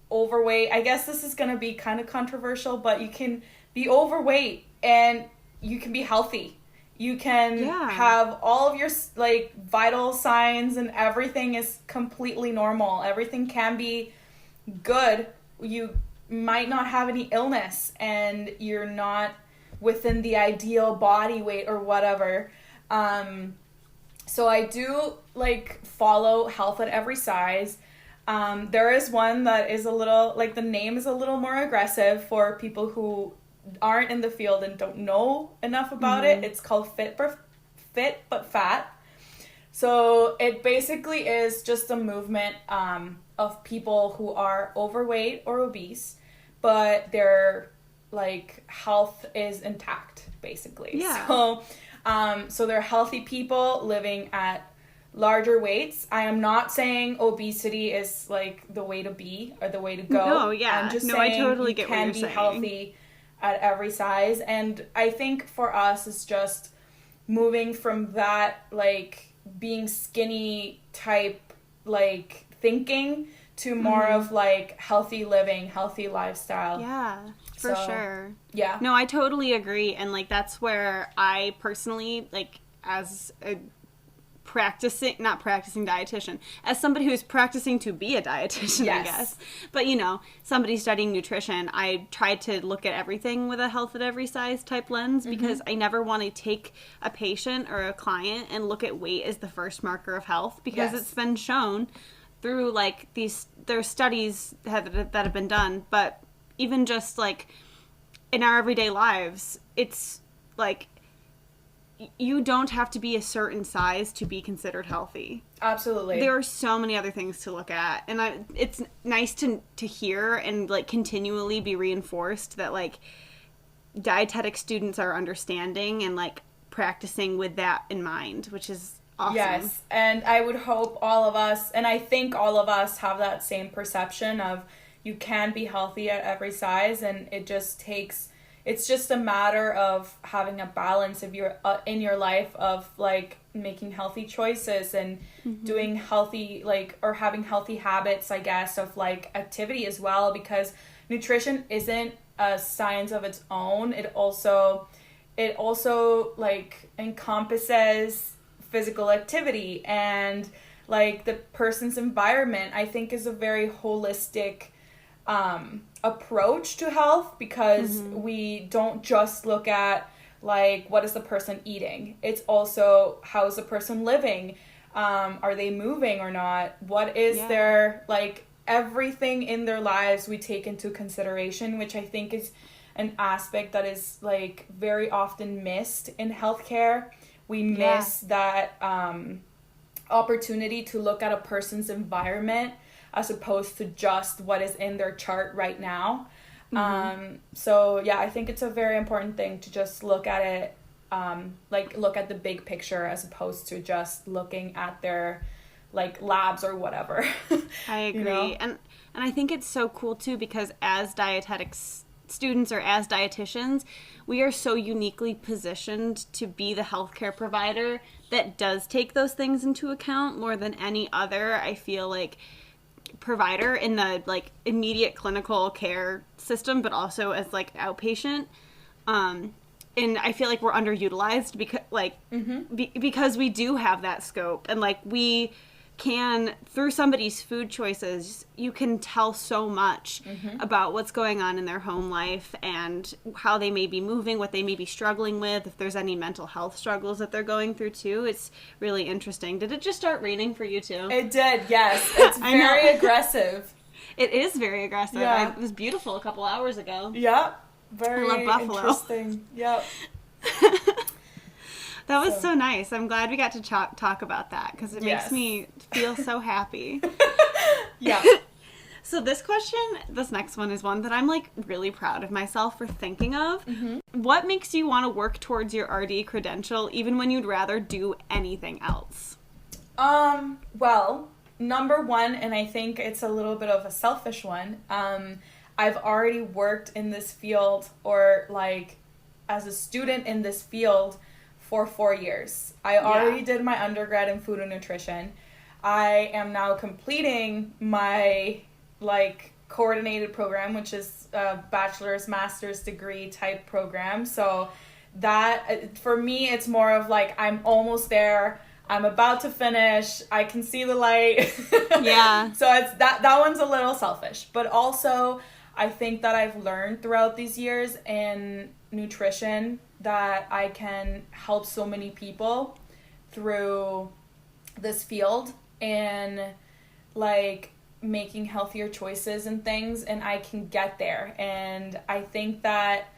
overweight. I guess this is going to be kind of controversial, but you can be overweight and you can be healthy. You can have all of your vital signs and everything is completely normal. Everything can be good. You might not have any illness and you're not within the ideal body weight or whatever. So I do follow health at every size. There is one that is a little the name is a little more aggressive for people who aren't in the field and don't know enough about it. It's called Fit But Fat. So it basically is just a movement of people who are overweight or obese, but their health is intact, basically. Yeah. So So they're healthy people living at larger weights. I am not saying obesity is like the way to be or the way to go. No, yeah. I'm just no, saying I totally you get what can you're be saying. healthy at every size. And I think for us it's just moving from that like being skinny type like thinking to more of like healthy living, healthy lifestyle. Yeah, for sure. Yeah. No, I totally agree. And like that's where I personally, like, as a not practicing dietitian, as somebody who's practicing to be a dietitian, Yes. I guess. But, you know, somebody studying nutrition, I try to look at everything with a health at every size type lens because I never want to take a patient or a client and look at weight as the first marker of health because it's been shown through like there's studies that have been done, but even just like in our everyday lives, it's like you don't have to be a certain size to be considered healthy. Absolutely. There are so many other things to look at, and it's nice to hear and like continually be reinforced that like dietetic students are understanding and like practicing with that in mind, which is awesome. Yes, and I would hope all of us, and I think all of us have that same perception of you can be healthy at every size, and it just takes, it's just a matter of having a balance of your in your life of like making healthy choices and doing healthy like or having healthy habits, I guess, of like activity as well, because nutrition isn't a science of its own. It also like encompasses physical activity and like the person's environment. I think is a very holistic approach to health because we don't just look at like what is the person eating. It's also how is the person living, are they moving or not, what is their like everything in their lives we take into consideration, which I think is an aspect that is like very often missed in healthcare. We miss that opportunity to look at a person's environment as opposed to just what is in their chart right now. So yeah, I think it's a very important thing to just look at it, like look at the big picture as opposed to just looking at their like labs or whatever. I agree. You know? And I think it's so cool too because as dietetics students or as dietitians, we are so uniquely positioned to be the healthcare provider that does take those things into account more than any other, I feel like, provider in the like immediate clinical care system, but also as like outpatient. And I feel like we're underutilized because like because we do have that scope, and like we can, through somebody's food choices, you can tell so much about what's going on in their home life and how they may be moving, what they may be struggling with, if there's any mental health struggles that they're going through too. It's really interesting. Did it just start raining for you too? It did, yes. It's very aggressive. It is very aggressive. Yeah. It was beautiful a couple hours ago. Yep. Very I love Buffalo. interesting. Yep. That was so nice. I'm glad we got to talk about that because it makes me feel so happy. Yeah. So this next one is one that I'm like really proud of myself for thinking of. What makes you want to work towards your RD credential even when you'd rather do anything else? Well, number one, and I think it's a little bit of a selfish one, I've already worked in this field or like as a student in this field for 4 years. I already did my undergrad in food and nutrition. I am now completing my like coordinated program, which is a bachelor's, master's degree type program. So that for me, it's more of like I'm almost there. I'm about to finish. I can see the light. Yeah. So it's that one's a little selfish, but also I think that I've learned throughout these years in nutrition that I can help so many people through this field and like making healthier choices and things, and I can get there, and I think that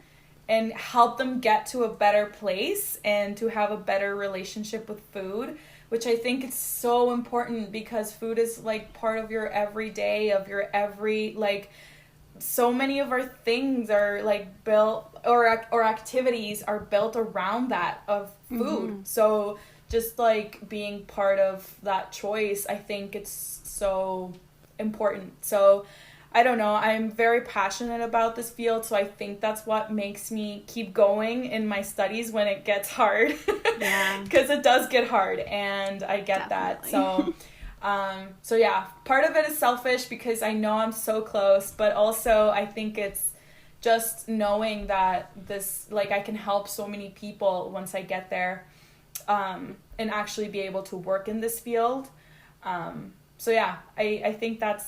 and help them get to a better place and to have a better relationship with food, which I think is so important because food is like part of your everyday, of your every like so many of our things are like built, or activities are built around that of food. So just like being part of that choice, I think it's so important. So I don't know, I'm very passionate about this field, so I think that's what makes me keep going in my studies when it gets hard. Yeah. Because it does get hard, and I get Definitely. that. So yeah, part of it is selfish because I know I'm so close, but also I think it's just knowing that this, like, I can help so many people once I get there, and actually be able to work in this field. So yeah, I think that's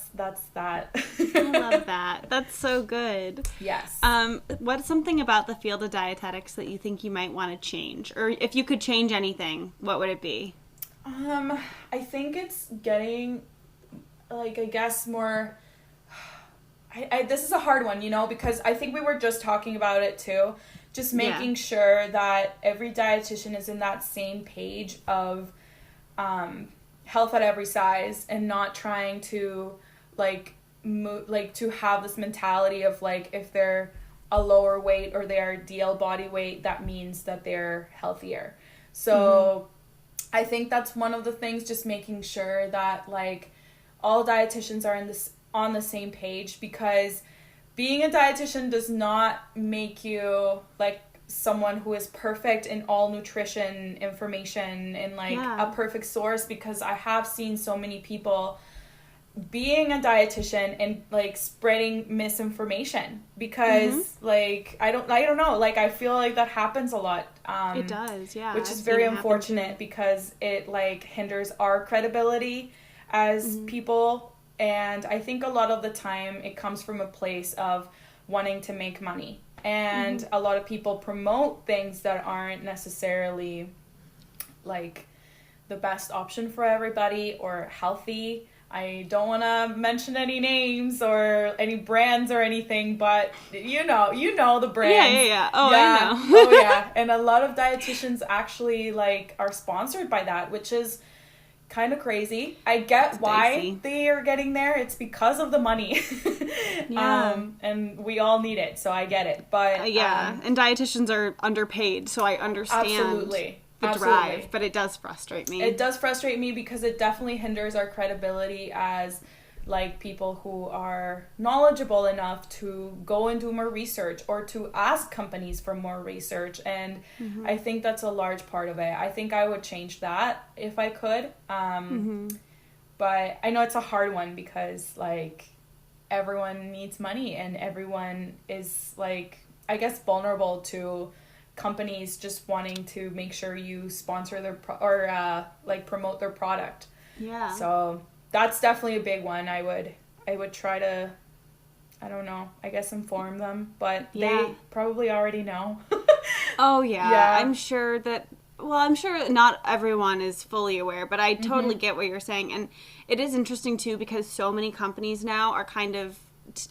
that. I love that. That's so good. Yes. What's something about the field of dietetics that you think you might want to change? Or if you could change anything, what would it be? I think it's getting, like, I guess more, this is a hard one, you know, because I think we were just talking about it too. Just making sure that every dietitian is in that same page of, health at every size, and not trying to to have this mentality of like, if they're a lower weight or their ideal body weight, that means that they're healthier. So I think that's one of the things, just making sure that like all dietitians are on the same page, because being a dietitian does not make you like someone who is perfect in all nutrition information and like a perfect source, because I have seen so many people being a dietitian and like spreading misinformation, because like I don't know, like I feel like that happens a lot. It does, yeah. Which is very unfortunate, because it like hinders our credibility as people, and I think a lot of the time it comes from a place of wanting to make money. And a lot of people promote things that aren't necessarily like the best option for everybody or healthy. I don't want to mention any names or any brands or anything, but you know the brands. Yeah. Oh, yeah. I know. Oh, yeah. And a lot of dietitians actually like are sponsored by that, which is kind of crazy. I get why they are getting there. It's because of the money. And we all need it, so I get it. But and dietitians are underpaid, so I understand the drive, but it does frustrate me. It does frustrate me because it definitely hinders our credibility as like people who are knowledgeable enough to go and do more research, or to ask companies for more research. And I think that's a large part of it. I think I would change that if I could. But I know it's a hard one, because like everyone needs money, and everyone is like, I guess, vulnerable to companies just wanting to make sure you sponsor their like promote their product. Yeah. So that's definitely a big one. I would try to, I don't know, I guess inform them, but they probably already know. Oh yeah. I'm sure not everyone is fully aware, but I totally get what you're saying. And it is interesting too, because so many companies now are kind of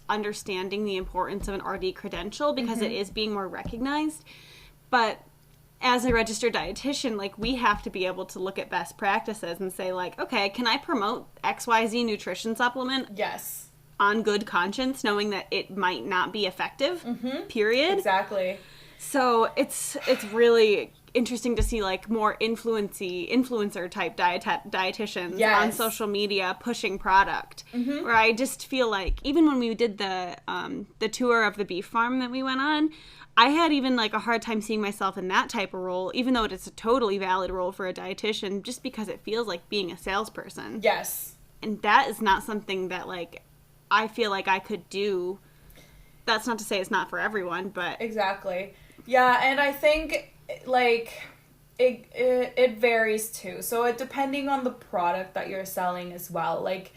understanding the importance of an RD credential, because it is being more recognized. But as a registered dietitian, like, we have to be able to look at best practices and say, like, okay, can I promote XYZ nutrition supplement? Yes. On good conscience, knowing that it might not be effective, period. Exactly. So it's really interesting to see, like, more influencer type dietitians on social media pushing product. Where I just feel like, even when we did the tour of the beef farm that we went on, I had even like a hard time seeing myself in that type of role, even though it's a totally valid role for a dietitian, just because it feels like being a salesperson. Yes. And that is not something that like I feel like I could do. That's not to say it's not for everyone, but exactly. Yeah, and I think like it varies too. So it depending on the product that you're selling as well. Like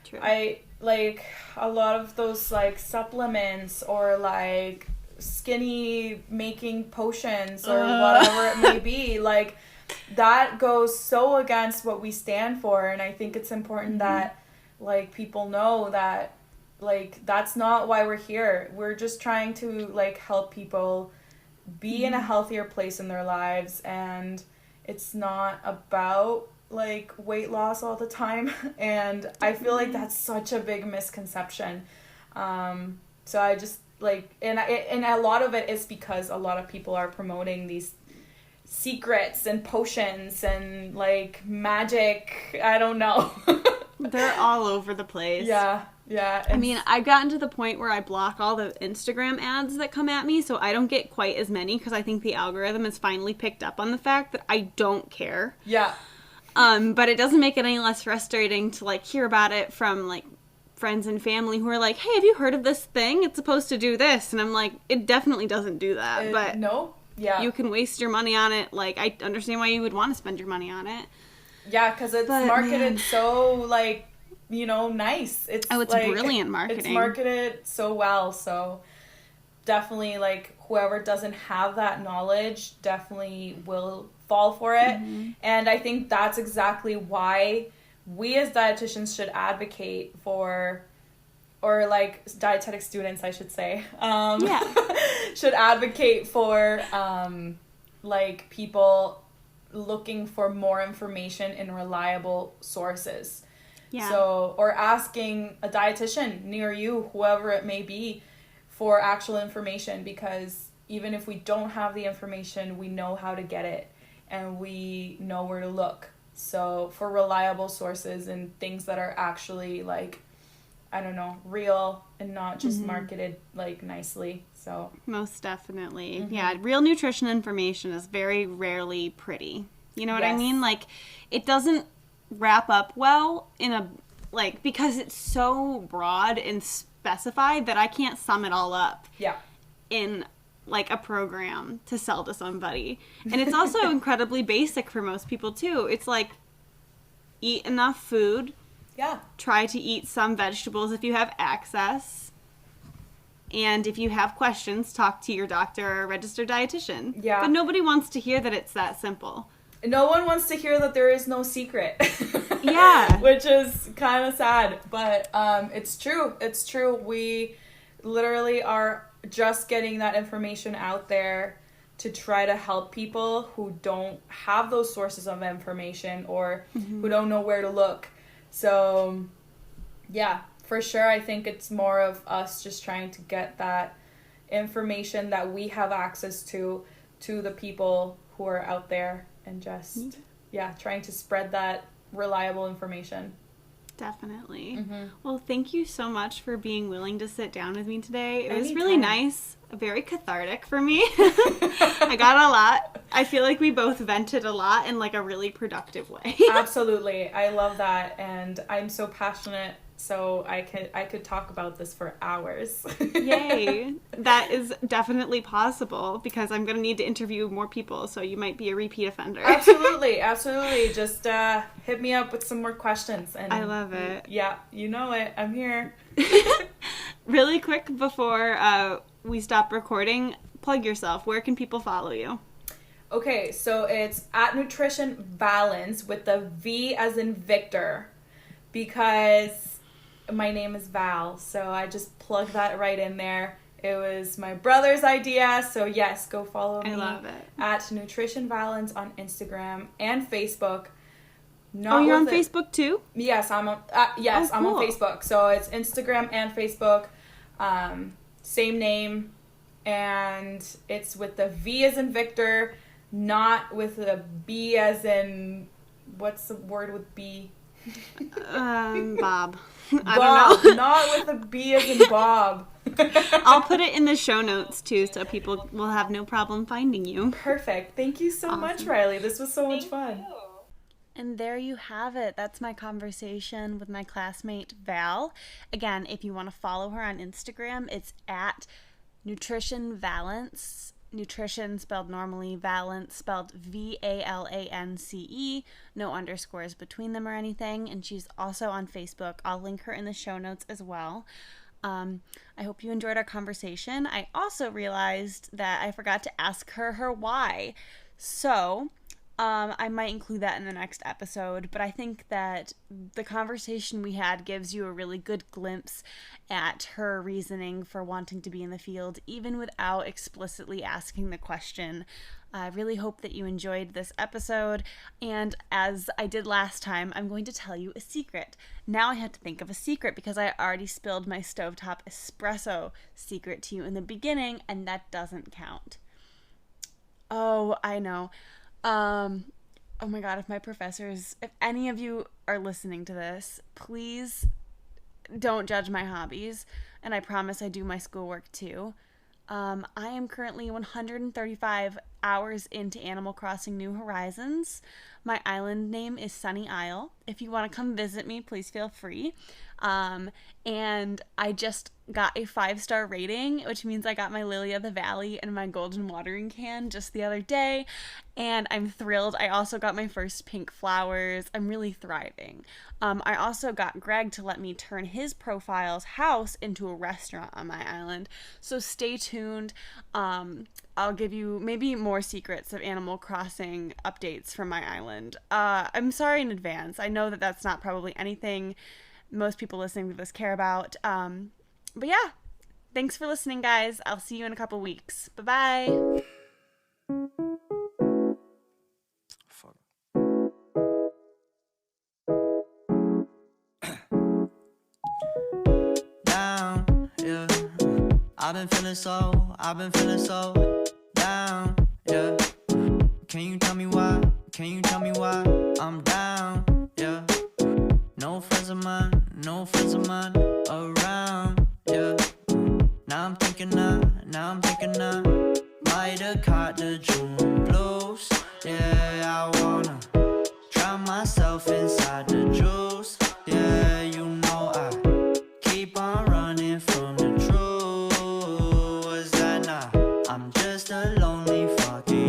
True. I like a lot of those like supplements, or like skinny making potions, or whatever it may be, like that goes so against what we stand for. And I think it's important that like people know that like that's not why we're here. We're just trying to like help people be in a healthier place in their lives, and it's not about like weight loss all the time. And I feel like that's such a big misconception. So I just like, and a lot of it is because a lot of people are promoting these secrets and potions and like magic. I don't know. They're all over the place. Yeah. I mean, I've gotten to the point where I block all the Instagram ads that come at me, so I don't get quite as many because I think the algorithm has finally picked up on the fact that I don't care. Yeah. But it doesn't make it any less frustrating to like hear about it from like friends and family who are like, "Hey, have you heard of this thing? It's supposed to do this." And I'm like, "It definitely doesn't do that." But no. Yeah. You can waste your money on it. Like, I understand why you would want to spend your money on it. Yeah, because it's marketed so, like, you know, nice. It's like, brilliant marketing. It's marketed so well, so definitely, like, whoever doesn't have that knowledge definitely will fall for it. Mm-hmm. And I think that's exactly why we as dietitians should advocate for, or like dietetic students, I should say, should advocate for like people looking for more information in reliable sources. Yeah. So, or asking a dietitian near you, whoever it may be, for actual information, because even if we don't have the information, we know how to get it and we know where to look. So for reliable sources and things that are actually like, I don't know, real and not just marketed like nicely. So most definitely. Yeah, real nutrition information is very rarely pretty. You know what I mean? Like, it doesn't wrap up well in a, like, because it's so broad and specified that I can't sum it all up. Yeah. In like a program to sell to somebody. And it's also incredibly basic for most people too. It's like, eat enough food. Yeah. Try to eat some vegetables if you have access. And if you have questions, talk to your doctor or registered dietitian. Yeah. But nobody wants to hear that it's that simple. No one wants to hear that there is no secret. Yeah. Which is kind of sad. But it's true. It's true. We literally are just getting that information out there to try to help people who don't have those sources of information or who don't know where to look. So, yeah, for sure, I think it's more of us just trying to get that information that we have access to the people who are out there and just, trying to spread that reliable information. Definitely. Well, thank you so much for being willing to sit down with me today. It was really nice, very cathartic for me. I got a lot. I feel like we both vented a lot in like a really productive way. Absolutely. I love that. And I'm so passionate, so I could talk about this for hours. Yay. That is definitely possible because I'm going to need to interview more people, so you might be a repeat offender. Absolutely. Absolutely. Just hit me up with some more questions. And I love it. Yeah, you know it. I'm here. Really quick before we stop recording, plug yourself. Where can people follow you? Okay, so it's at Nutrition Valence with the V as in Victor, because my name is Val, so I just plug that right in there. It was my brother's idea, so yes, go follow me. I love it. At Nutrition Valence on Instagram and Facebook. You're on Facebook too? Yes, I'm on. Cool. I'm on Facebook. So it's Instagram and Facebook, same name, and it's with the V as in Victor, not with the B as in, what's the word with B? Bob. I don't know. Not with a B as in Bob. I'll put it in the show notes too, so people will have no problem finding you. Perfect. Thank you so much, Riley. This was so much fun. And there you have it. That's my conversation with my classmate, Val. Again, if you want to follow her on Instagram, it's at Nutrition Valence. Nutrition spelled normally, Valence spelled Valance, no underscores between them or anything. And she's also on Facebook. I'll link her in the show notes as well. I hope you enjoyed our conversation. I also realized that I forgot to ask her why. So I might include that in the next episode, but I think that the conversation we had gives you a really good glimpse at her reasoning for wanting to be in the field, even without explicitly asking the question. I really hope that you enjoyed this episode. And as I did last time, I'm going to tell you a secret. Now I have to think of a secret because I already spilled my stovetop espresso secret to you in the beginning, and that doesn't count. Oh, I know. Oh my god, if any of you are listening to this, please don't judge my hobbies. And I promise I do my schoolwork too. I am currently 135 hours into Animal Crossing New Horizons. My island name is Sunny Isle. If you want to come visit me, please feel free. And I just got a 5-star rating, which means I got my Lily of the Valley and my golden watering can just the other day. And I'm thrilled. I also got my first pink flowers. I'm really thriving. I also got Greg to let me turn his profile's house into a restaurant on my island. So stay tuned. I'll give you maybe more secrets of Animal Crossing updates from my island. I'm sorry in advance. I know that that's not probably anything most people listening to this care about. But yeah, thanks for listening, guys. I'll see you in a couple weeks. Bye-bye. Fuck. Down, yeah. I've been feeling so down, yeah. Can you tell me why? I'm down, yeah. No friends of mine around, yeah. Now I'm thinking might have caught the June blues. Yeah, I wanna drown myself inside the juice. Yeah, you know I keep on running from the truth. Was that not? I'm just a lonely fucking